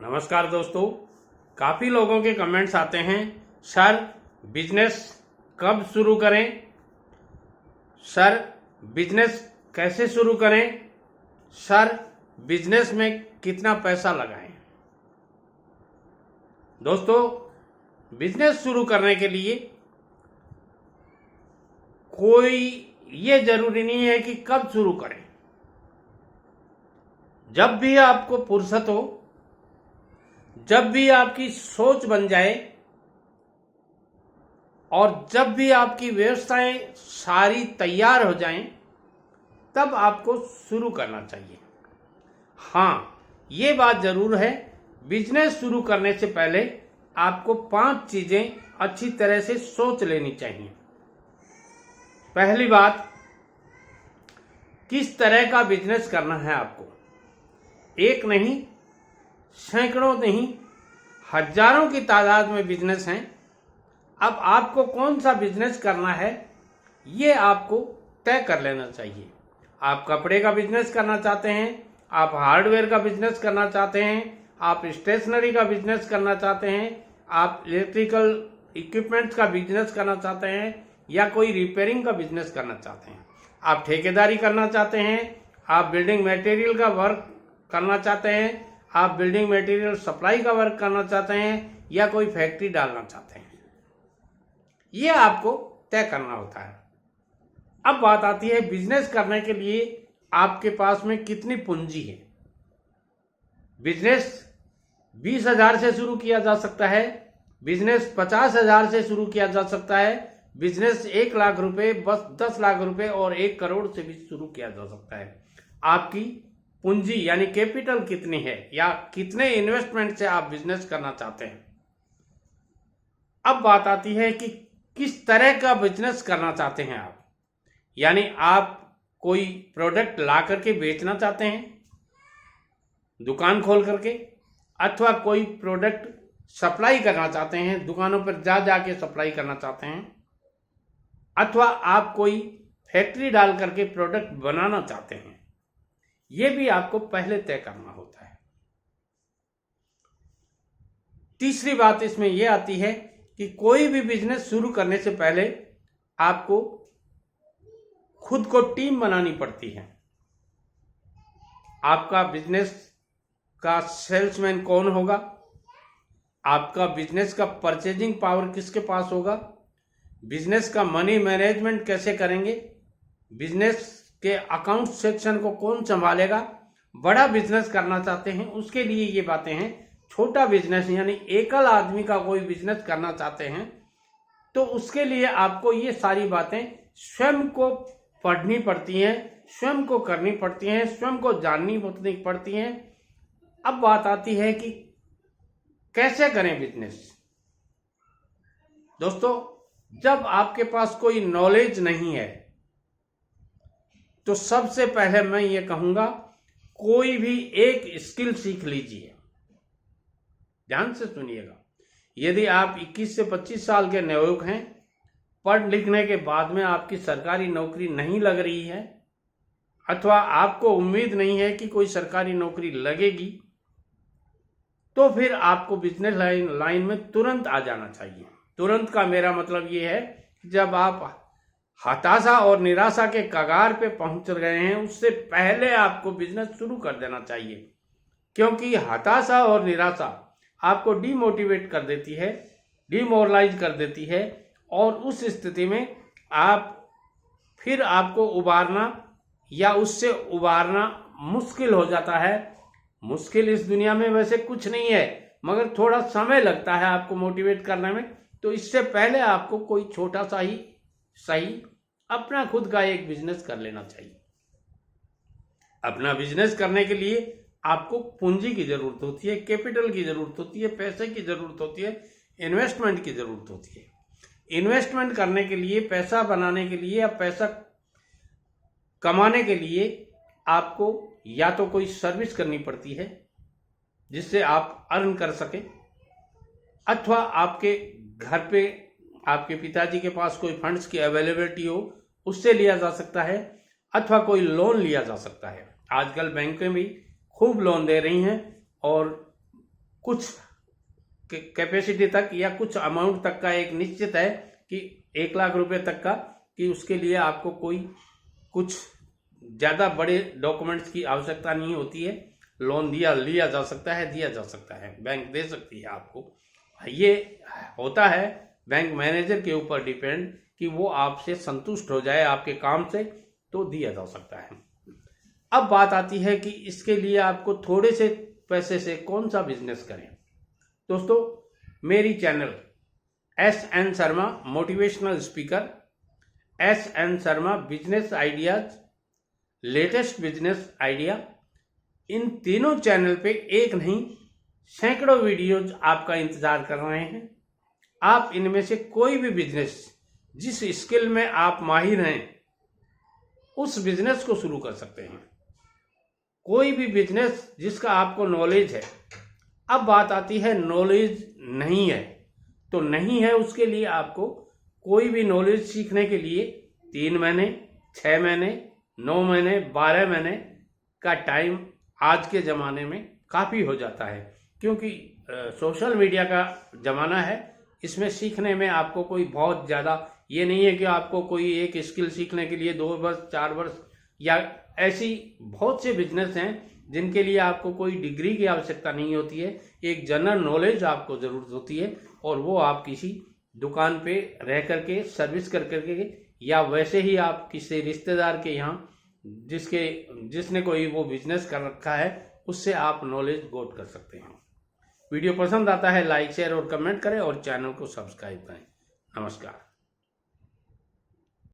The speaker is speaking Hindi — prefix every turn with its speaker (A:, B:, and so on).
A: नमस्कार दोस्तों, काफ़ी लोगों के कमेंट्स आते हैं, सर बिजनेस कब शुरू करें, सर बिजनेस कैसे शुरू करें, सर बिजनेस में कितना पैसा लगाएं। दोस्तों, बिजनेस शुरू करने के लिए कोई ये जरूरी नहीं है कि कब शुरू करें। जब भी आपको फुर्सत हो, जब भी आपकी सोच बन जाए और जब भी आपकी व्यवस्थाएं सारी तैयार हो जाएं, तब आपको शुरू करना चाहिए। हाँ, ये बात जरूर है, बिजनेस शुरू करने से पहले आपको 5 चीजें अच्छी तरह से सोच लेनी चाहिए। पहली बात, किस तरह का बिजनेस करना है आपको। एक नहीं, सैकड़ों नहीं, हजारों की तादाद में बिजनेस हैं। अब आपको कौन सा बिजनेस करना है, ये आपको तय कर लेना चाहिए। आप कपड़े का बिजनेस करना चाहते हैं, आप हार्डवेयर का बिजनेस करना चाहते हैं, आप स्टेशनरी का बिजनेस करना चाहते हैं, आप इलेक्ट्रिकल इक्विपमेंट्स का बिजनेस करना चाहते हैं, या कोई रिपेयरिंग का बिजनेस करना चाहते हैं, आप ठेकेदारी करना चाहते हैं, आप बिल्डिंग मटेरियल का वर्क करना चाहते हैं, आप बिल्डिंग मटेरियल सप्लाई का वर्क करना चाहते हैं, या कोई फैक्ट्री डालना चाहते हैं, ये आपको तय करना होता है। अब बात आती है बिजनेस करने के लिए आपके पास में कितनी पूंजी है। बिजनेस 20,000 से शुरू किया जा सकता है, बिजनेस 50,000 से शुरू किया जा सकता है, बिजनेस 1 लाख रुपए, बस 10 लाख रुपए और 1 करोड़ से भी शुरू किया जा सकता है। आपकी पूंजी यानी कैपिटल कितनी है, या कितने इन्वेस्टमेंट से आप बिजनेस करना चाहते हैं। अब बात आती है कि किस तरह का बिजनेस करना चाहते हैं आप। यानी आप कोई प्रोडक्ट ला करके बेचना चाहते हैं दुकान खोल करके, अथवा कोई प्रोडक्ट सप्लाई करना चाहते हैं, दुकानों पर जा जाके सप्लाई करना चाहते हैं, अथवा आप कोई फैक्ट्री डाल करके प्रोडक्ट बनाना चाहते हैं। ये भी आपको पहले तय करना होता है। तीसरी बात इसमें यह आती है कि कोई भी बिजनेस शुरू करने से पहले आपको खुद को टीम बनानी पड़ती है। आपका बिजनेस का सेल्समैन कौन होगा, आपका बिजनेस का परचेजिंग पावर किसके पास होगा, बिजनेस का मनी मैनेजमेंट कैसे करेंगे, बिजनेस के अकाउंट सेक्शन को कौन संभालेगा। बड़ा बिजनेस करना चाहते हैं उसके लिए ये बातें हैं। छोटा बिजनेस यानी एकल आदमी का कोई बिजनेस करना चाहते हैं तो उसके लिए आपको ये सारी बातें स्वयं को पढ़नी पड़ती हैं, स्वयं को करनी पड़ती हैं, स्वयं को जाननी पड़ती हैं। अब बात आती है कि कैसे करें बिजनेस। दोस्तों, जब आपके पास कोई नॉलेज नहीं है तो सबसे पहले मैं ये कहूंगा, कोई भी एक स्किल सीख लीजिए। ध्यान से सुनिएगा। यदि आप 21 से 25 साल के नवयुवक हैं, पढ़ लिखने के बाद में आपकी सरकारी नौकरी नहीं लग रही है, अथवा आपको उम्मीद नहीं है कि कोई सरकारी नौकरी लगेगी, तो फिर आपको बिजनेस लाइन में तुरंत आ जाना चाहिए। तुरंत का मेरा मतलब ये है, जब आप हताशा और निराशा के कगार पे पहुंच गए हैं, उससे पहले आपको बिजनेस शुरू कर देना चाहिए। क्योंकि हताशा और निराशा आपको डिमोटिवेट कर देती है, डिमोरलाइज कर देती है, और उस स्थिति में फिर आपको उबारना या उससे उबारना मुश्किल हो जाता है। मुश्किल इस दुनिया में वैसे कुछ नहीं है, मगर थोड़ा समय लगता है आपको मोटिवेट करने में। तो इससे पहले आपको कोई छोटा सा ही सही अपना खुद का एक बिजनेस कर लेना चाहिए। अपना बिजनेस करने के लिए आपको पूंजी की जरूरत होती है, कैपिटल की जरूरत होती है, पैसे की जरूरत होती है, इन्वेस्टमेंट की जरूरत होती है। इन्वेस्टमेंट करने के लिए, पैसा बनाने के लिए या पैसा कमाने के लिए आपको या तो कोई सर्विस करनी पड़ती है जिससे आप अर्न कर सके, अथवा आपके घर पे आपके पिताजी के पास कोई फंड्स की अवेलेबिलिटी हो, उससे लिया जा सकता है, अथवा कोई लोन लिया जा सकता है। आजकल बैंकें भी खूब लोन दे रही हैं और कुछ कैपेसिटी तक या कुछ अमाउंट तक का एक निश्चित है कि 1 लाख रुपए तक का, कि उसके लिए आपको कोई कुछ ज़्यादा बड़े डॉक्यूमेंट्स की आवश्यकता नहीं होती है। लोन लिया जा सकता है, दिया जा सकता है, बैंक दे सकती है आपको। ये होता है बैंक मैनेजर के ऊपर डिपेंड कि वो आपसे संतुष्ट हो जाए आपके काम से, तो दिया जा सकता है। अब बात आती है कि इसके लिए आपको थोड़े से पैसे से कौन सा बिजनेस करें। दोस्तों, मेरी channel SN Sharma motivational speaker, SN Sharma business ideas, latest business idea, इन तीनों चैनल पे एक नहीं सैकड़ों वीडियोज आपका इंतजार कर रहे हैं। आप इनमें से कोई भी बिजनेस, जिस स्किल में आप माहिर हैं, उस बिजनेस को शुरू कर सकते हैं। कोई भी बिजनेस जिसका आपको नॉलेज है। अब बात आती है नॉलेज नहीं है, तो नहीं है उसके लिए आपको कोई भी नॉलेज सीखने के लिए 3 महीने, 6 महीने, 9 महीने, 12 महीने का टाइम आज के ज़माने में काफ़ी हो जाता है, क्योंकि सोशल मीडिया का ज़माना है। इसमें सीखने में आपको कोई बहुत ज़्यादा ये नहीं है कि आपको कोई एक स्किल सीखने के लिए 2 वर्ष 4 वर्ष, या ऐसी बहुत से बिजनेस हैं जिनके लिए आपको कोई डिग्री की आवश्यकता नहीं होती है। एक जनरल नॉलेज आपको ज़रूरत होती है, और वो आप किसी दुकान पे रह करके सर्विस कर करके, या वैसे ही आप किसी रिश्तेदार के यहाँ जिसने कोई वो बिजनेस कर रखा है, उससे आप नॉलेज गोट कर सकते हैं। वीडियो पसंद आता है लाइक, शेयर और कमेंट करें, और चैनल को सब्सक्राइब करें। नमस्कार।